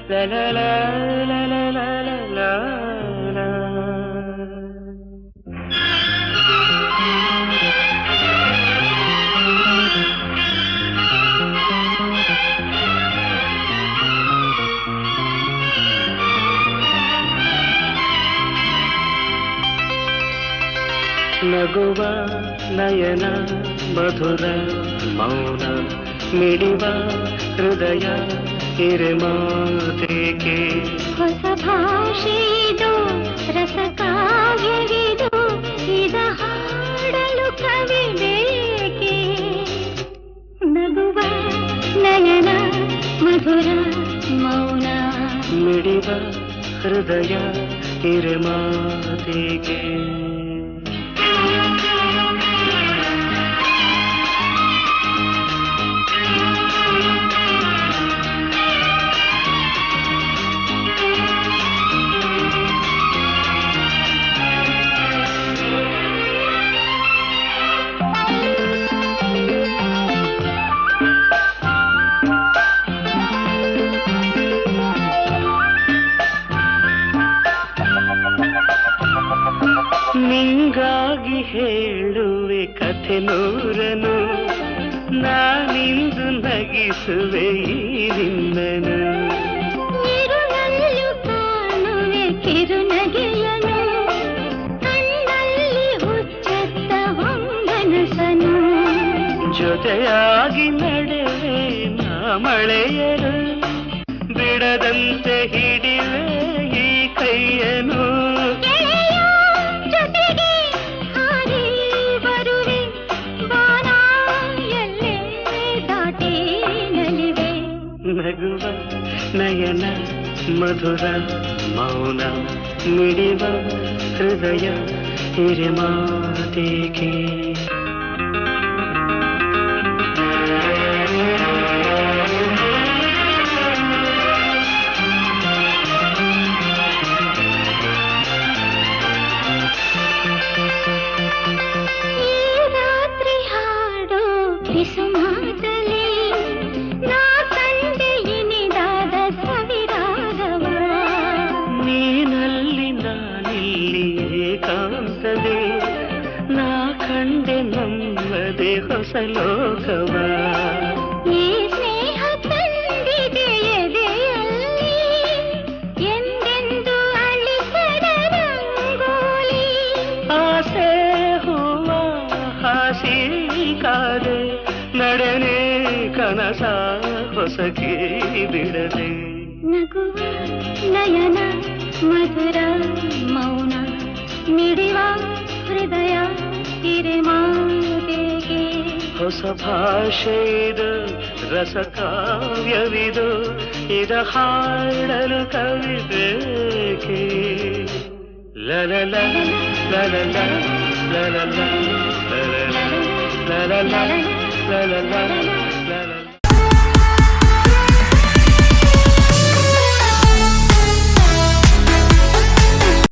la la la la la la la la. ನಗುವ ನಯನ ಮಧುರ ಮೌನ ಮಿಡಿವ ಹೃದಯ ಹಿರಿಮಾತೇಕೆ ಹೊಸ ಭಾಷೆಯಿದು ರಸಕಾವ್ಯವಿದು ಇದ ಹಾಡಲು ಕವಿ ಬೇಕೆ ನಗುವ ನಯನ ಮಧುರ ಮೌನ ಮಿಡಿವ ಹೃದಯ ಹಿರಿಮಾತೇಕೆ ನಿಂಗಾಗಿ ಹೇಳುವೆ ಕಥೆ ನೂರನು ನಾನಿಂದು ನಗಿಸುವೆ ಈ ನಿನ್ನನು ಇರುಳಲ್ಲೂ ಕಾಣುವೆ ಕಿರುನಗೆಯನು ಕಣ್ಣಲ್ಲಿ ಹುಚ್ಚೆತ್ತ ಹೊಂಗನಸನು ಜೊತೆಯಾಗಿ ನಡೆವೆ ನಾ ಮಳೆಯರು ಬಿಡದಂತೆ ಹಿಡಿವೆ ಈ ಕೈಯನು ನಗುವ ನಯನ ಮಧುರ ಮೌನ ಮಿಡಿವ ಹೃದಯ ಹಿರಿಮಾತೇಕೆ ಈ ರಾತ್ರಿ ಹಾಡೋ ಕಿಸುಮಾತಲಿ ಏಕಾಂತದೆ ನಾ ಕಂಡೆ ನಮ್ಮದೆ ಹೊಸ ಲೋಕವ ಈ ಸ್ನೇಹ ತಂದಿದೆ ಎದೆಯಲ್ಲಿ ಎಂದೆಂದು ಅಳಿಸದ ರಂಗೋಲಿ ಆಸೆ ಹೂವ ಹಾಸಿ ಕಾದೆ ನಡೆನೆ ಕನಸ ಹೊಸಕಿ ಬಿಡದೆ ನಗುವ ನಯನ ಮಧುರ ಮೌನ ಮಿಡಿವ ಹೃದಯ ಹಿರಿಮಾತೆಗೆ ಹೊಸ ಭಾಷೆಯಿದು ರಸಕಾವ್ಯವಿದು ಇದ ಹಾಡಲು ಕವಿ ಬೇಕೆ ಲಲಲ ಲಲಲ ಲಲಲ ಲಲಲ ಲಲಲ ಲಲಲ